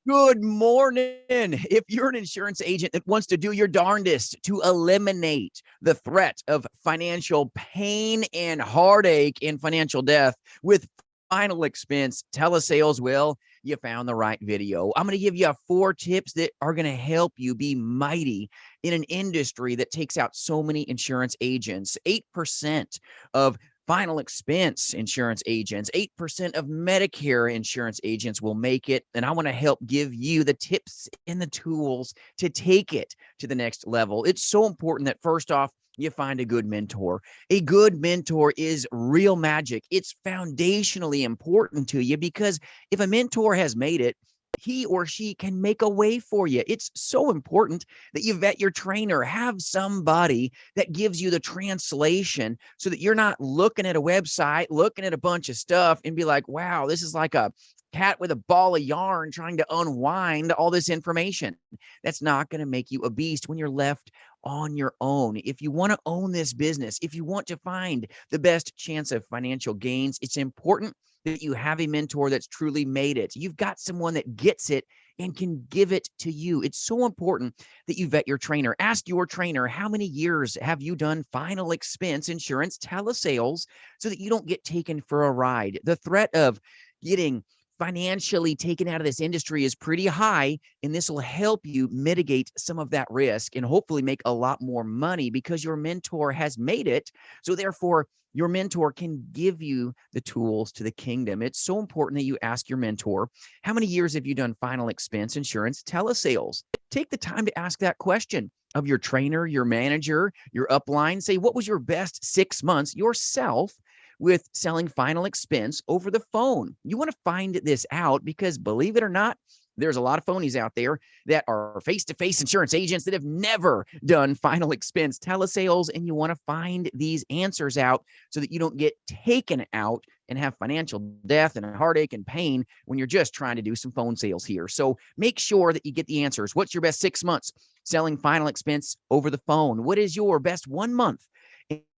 Good morning. If you're an insurance agent that wants to do your darndest to eliminate the threat of financial pain and heartache and financial death with final expense telesales, well, you found the right video. I'm going to give you 4 tips that are going to help you be mighty in an industry that takes out so many insurance agents. 8% of final expense insurance agents, 8% of Medicare insurance agents will make it. And I want to help give you the tips and the tools to take it to the next level. It's so important that first off, you find a good mentor. A good mentor is real magic. It's foundationally important to you because if a mentor has made it, he or she can make a way for you. It's so important that you vet your trainer, have somebody that gives you the translation so that you're not looking at a website, looking at a bunch of stuff and be like, wow, this is like a cat with a ball of yarn trying to unwind all this information. That's not going to make you a beast when you're left on your own. If you want to own this business, if you want to find the best chance of financial gains, it's important that you have a mentor that's truly made it. You've got someone that gets it and can give it to you. It's so important that you vet your trainer. Ask your trainer, how many years have you done final expense insurance telesales so that you don't get taken for a ride? The threat of getting financially taken out of this industry is pretty high, and this will help you mitigate some of that risk and hopefully make a lot more money because your mentor has made it. So therefore, your mentor can give you the tools to the kingdom. It's so important that you ask your mentor, how many years have you done final expense insurance telesales? Take the time to ask that question of your trainer, your manager, your upline. Say, what was your best 6 months yourself with selling final expense over the phone? You want to find this out because, believe it or not, there's a lot of phonies out there that are face-to-face insurance agents that have never done final expense telesales, and you want to find these answers out so that you don't get taken out and have financial death and heartache and pain when you're just trying to do some phone sales here. So make sure that you get the answers. What's your best 6 months selling final expense over the phone? What is your best 1 month?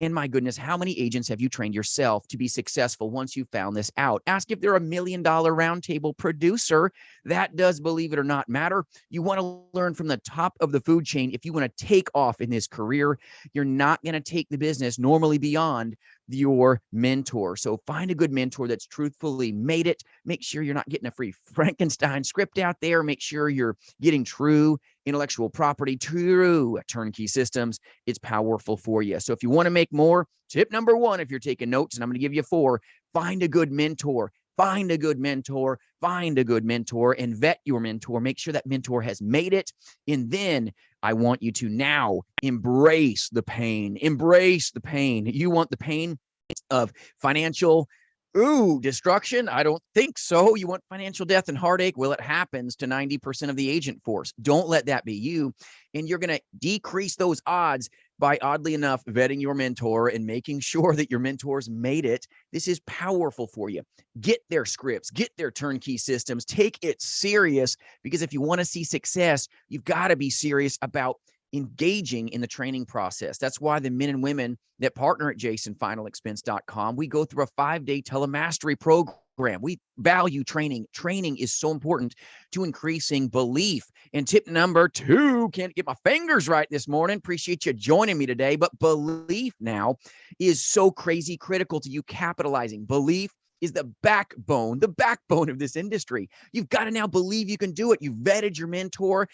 And my goodness, how many agents have you trained yourself to be successful once you found this out? Ask if they're $1 million roundtable producer. That does, believe it or not, matter. You want to learn from the top of the food chain. If you want to take off in this career, you're not going to take the business normally beyond your mentor. So find a good mentor that's truthfully made it. Make sure you're not getting a free Frankenstein script out there. Make sure you're getting true intellectual property, true turnkey systems. It's powerful for you. So if you want to make more, tip number 1, if you're taking notes, and I'm going to give you 4, find a good mentor. Find a good mentor, find a good mentor, and vet your mentor. Make sure that mentor has made it. And then I want you to now embrace the pain. Embrace the pain. You want the pain of financial destruction? I don't think so. You want financial death and heartache? Well, it happens to 90% of the agent force. Don't let that be you. And you're going to decrease those odds by, oddly enough, vetting your mentor and making sure that your mentors made it. This is powerful for you. Get their scripts, get their turnkey systems, take it serious, because if you want to see success, you've got to be serious about engaging in the training process. That's why the men and women that partner at jasonfinalexpense.com, we go through a 5-day telemastery program. We value training. Training is so important to increasing belief. And tip number 2, can't get my fingers right this morning. Appreciate you joining me today. But belief now is so crazy critical to you capitalizing. Belief is the backbone of this industry. You've got to now believe you can do it. You've vetted your mentor.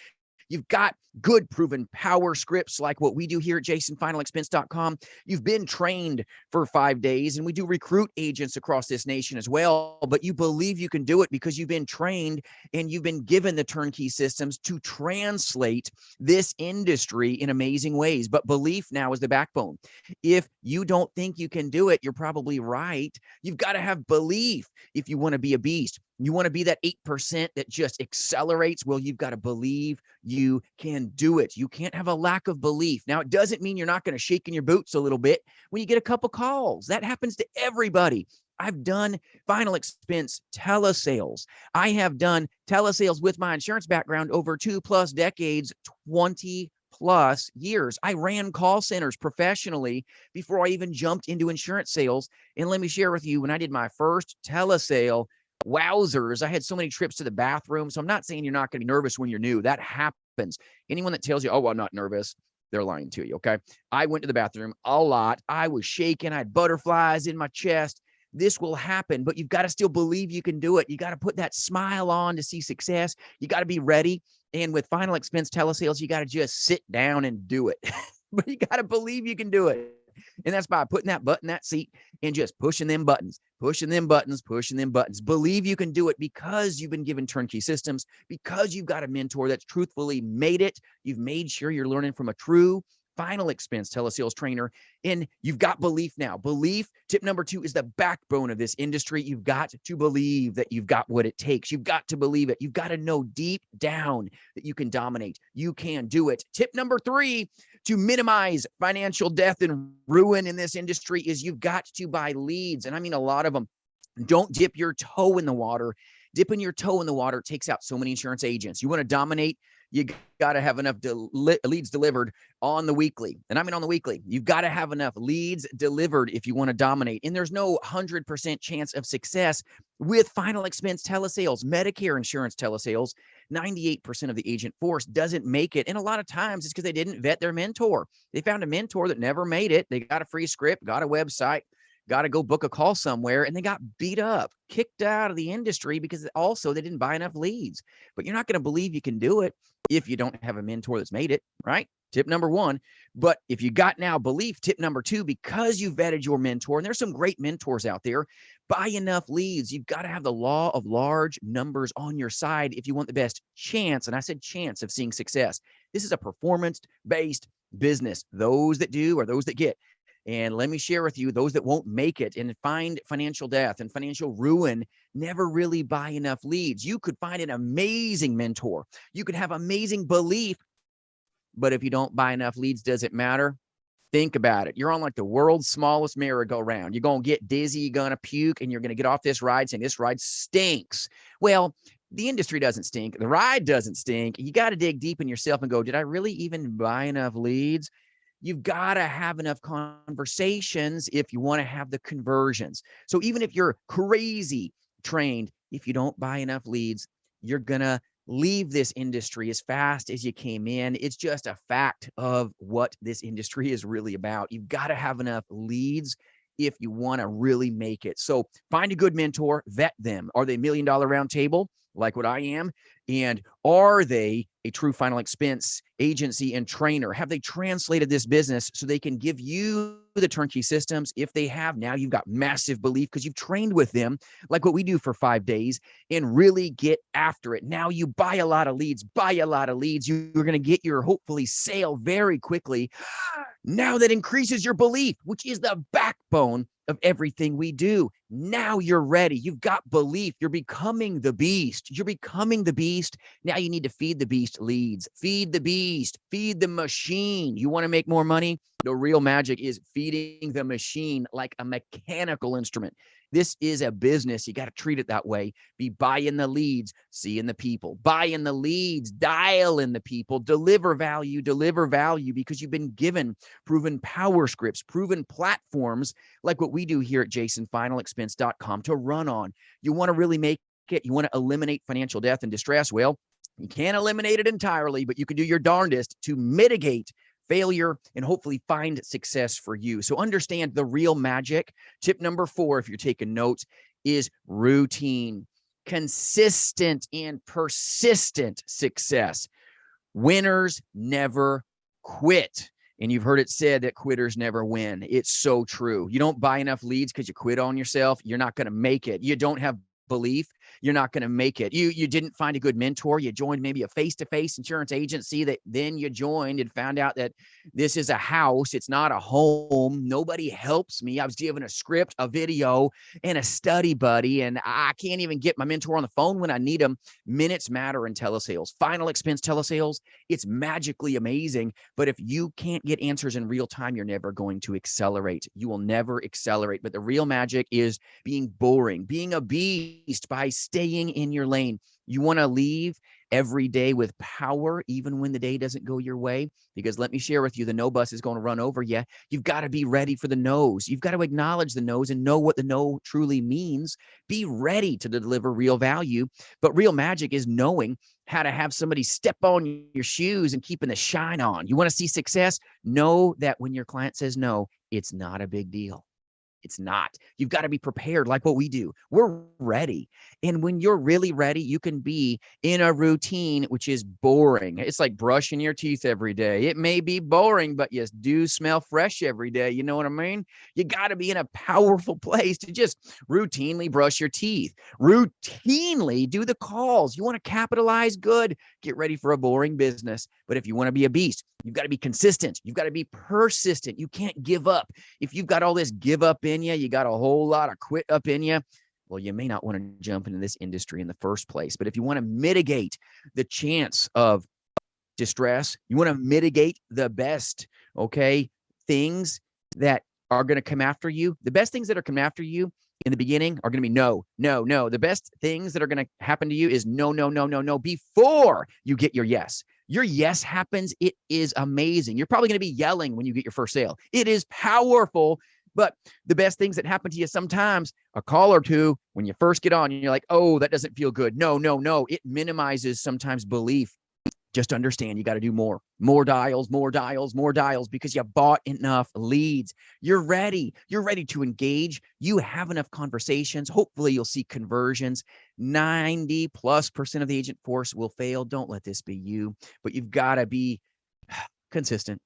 You've got good proven power scripts like what we do here at jasonfinalexpense.com. You've been trained for 5 days, and we do recruit agents across this nation as well, but you believe you can do it because you've been trained and you've been given the turnkey systems to translate this industry in amazing ways. But belief now is the backbone. If you don't think you can do it, you're probably right. You've got to have belief if you want to be a beast. You want to be that 8% that just accelerates. Well, you've got to believe you can do it. You can't have a lack of belief. Now, it doesn't mean you're not going to shake in your boots a little bit when you get a couple calls. That happens to everybody. I've done final expense telesales. I have done telesales with my insurance background over 2+ decades, 20+ years. I ran call centers professionally before I even jumped into insurance sales. And let me share with you, when I did my first telesale, wowzers, I had so many trips to the bathroom. So I'm not saying you're not going to be nervous when you're new. That happens. Anyone that tells you, oh, well, I'm not nervous, they're lying to you. Okay. I went to the bathroom a lot. I was shaking. I had butterflies in my chest. This will happen, but you've got to still believe you can do it. You got to put that smile on to see success. You got to be ready. And with final expense telesales, you got to just sit down and do it. But you got to believe you can do it. And that's by putting that butt in that seat and just pushing them buttons, pushing them buttons, pushing them buttons. Believe you can do it because you've been given turnkey systems, because you've got a mentor that's truthfully made it. You've made sure you're learning from a true final expense telesales trainer, and you've got belief now. Belief, tip number 2, is the backbone of this industry. You've got to believe that you've got what it takes. You've got to believe it. You've got to know deep down that you can dominate. You can do it. Tip number 3, to minimize financial death and ruin in this industry, is you've got to buy leads. And I mean, a lot of them. Don't dip your toe in the water. Dipping your toe in the water takes out so many insurance agents. You want to dominate, you got to have enough leads delivered on the weekly. And I mean on the weekly. You've got to have enough leads delivered if you want to dominate. And there's no 100% chance of success with final expense telesales. Medicare insurance telesales, 98% of the agent force doesn't make it. And a lot of times it's because they didn't vet their mentor. They found a mentor that never made it. They got a free script, got a website, got to go book a call somewhere, and they got beat up, kicked out of the industry because also they didn't buy enough leads. But you're not going to believe you can do it if you don't have a mentor that's made it, right? Tip number 1. But if you got now belief, tip number 2, because you vetted your mentor, and there's some great mentors out there, buy enough leads. You've got to have the law of large numbers on your side if you want the best chance, and I said chance, of seeing success. This is a performance-based business. Those that do are those that get. And let me share with you, those that won't make it and find financial death and financial ruin never really buy enough leads. You could find an amazing mentor. You could have amazing belief, but if you don't buy enough leads, does it matter? Think about it. You're on like the world's smallest merry-go-round. You're going to get dizzy, you're going to puke, and you're going to get off this ride saying this ride stinks. Well, the industry doesn't stink. The ride doesn't stink. You got to dig deep in yourself and go, did I really even buy enough leads? You've got to have enough conversations if you want to have the conversions. So even if you're crazy trained, if you don't buy enough leads, you're going to leave this industry as fast as you came in. It's just a fact of what this industry is really about. You've got to have enough leads if you want to really make it. So find a good mentor, vet them. Are they $1 million round table like what I am? And are they a true final expense agency and trainer? Have they translated this business so they can give you the turnkey systems? If they have, now you've got massive belief because you've trained with them, like what we do for 5 days, and really get after it. Now you buy a lot of leads, You're going to get your hopefully sale very quickly. Now that increases your belief, which is the backbone of everything we do. Now you're ready. You've got belief. You're becoming the beast. You're becoming the beast. Now you need to feed the beast leads. Feed the beast. Feed the machine. You want to make more money? The real magic is feeding the machine like a mechanical instrument. This is a business. You got to treat it that way. Be buying the leads, seeing the people. Buying the leads, dial in the people, deliver value because you've been given proven power scripts, proven platforms like what we do here at jasonfinalexpense.com to run on. You want to really make it. You want to eliminate financial death and distress. Well, you can't eliminate it entirely, but you can do your darndest to mitigate failure and hopefully find success for you. So understand the real magic. Tip number 4, if you're taking notes, is routine, consistent and persistent success. Winners never quit. And you've heard it said that quitters never win. It's so true. You don't buy enough leads because you quit on yourself. You're not going to make it. You don't have belief, you're not going to make it. You didn't find a good mentor. You joined maybe a face-to-face insurance agency that then you joined and found out that this is a house. It's not a home. Nobody helps me. I was given a script, a video, and a study buddy, and I can't even get my mentor on the phone when I need them. Minutes matter in telesales. Final expense telesales, it's magically amazing. But if you can't get answers in real time, you're never going to accelerate. You will never accelerate. But the real magic is being boring, being a beast by staying in your lane. You want to leave every day with power, even when the day doesn't go your way. Because let me share with you, the no bus is going to run over you. You've got to be ready for the no's. You've got to acknowledge the no's and know what the no truly means. Be ready to deliver real value. But real magic is knowing how to have somebody step on your shoes and keeping the shine on. You want to see success? Know that when your client says no, it's not a big deal. It's not. You've got to be prepared like what we do. We're ready. And when you're really ready, you can be in a routine, which is boring. It's like brushing your teeth every day. It may be boring, but you do smell fresh every day. You know what I mean? You got to be in a powerful place to just routinely brush your teeth, routinely do the calls. You want to capitalize good, get ready for a boring business. But if you want to be a beast, you've got to be consistent. You've got to be persistent. You can't give up. If you've got all this give up in you got a whole lot of quit up in you, well, you may not want to jump into this industry in the first place. But if you want to mitigate the chance of distress, you want to mitigate the best, things that are going to come after you. The best things that are coming after you in the beginning are going to be no, no, no. The best things that are going to happen to you is no, no, no, no, no, before you get your yes. Your yes happens. It is amazing. You're probably going to be yelling when you get your first sale. It is powerful. But the best things that happen to you sometimes, a call or two, when you first get on, and you're like, oh, that doesn't feel good. No, no, no. It minimizes sometimes belief. Just understand you got to do more dials, because you bought enough leads. You're ready. You're ready to engage. You have enough conversations. Hopefully you'll see conversions. 90+% of the agent force will fail. Don't let this be you, but you've got to be consistent.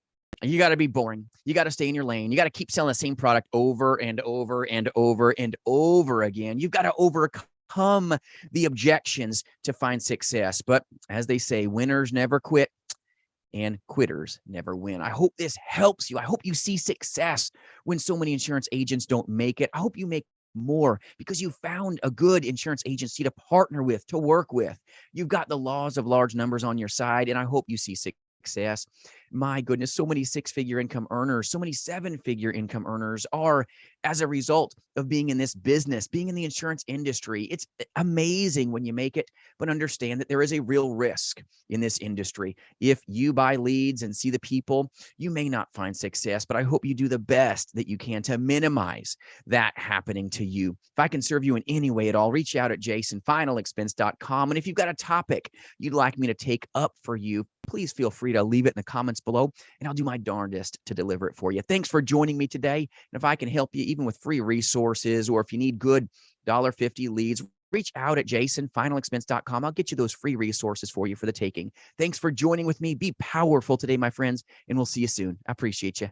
You got to be boring. You got to stay in your lane. You got to keep selling the same product over and over and over and over again. You've got to overcome the objections to find success. But as they say, winners never quit and quitters never win. I hope this helps you. I hope you see success when so many insurance agents don't make it. I hope you make more because you found a good insurance agency to partner with, to work with. You've got the laws of large numbers on your side, and I hope you see success. My goodness, so many six-figure income earners, so many seven-figure income earners are as a result of being in this business, being in the insurance industry. It's amazing when you make it, but understand that there is a real risk in this industry. If you buy leads and see the people, you may not find success, but I hope you do the best that you can to minimize that happening to you. If I can serve you in any way at all, reach out at jasonfinalexpense.com. And if you've got a topic you'd like me to take up for you, please feel free to leave it in the comments below, and I'll do my darndest to deliver it for you. Thanks for joining me today. And if I can help you, even with free resources, or if you need good $1.50 leads, reach out at jasonfinalexpense.com. I'll get you those free resources for you for the taking. Thanks for joining with me. Be powerful today, my friends, and we'll see you soon. I appreciate you.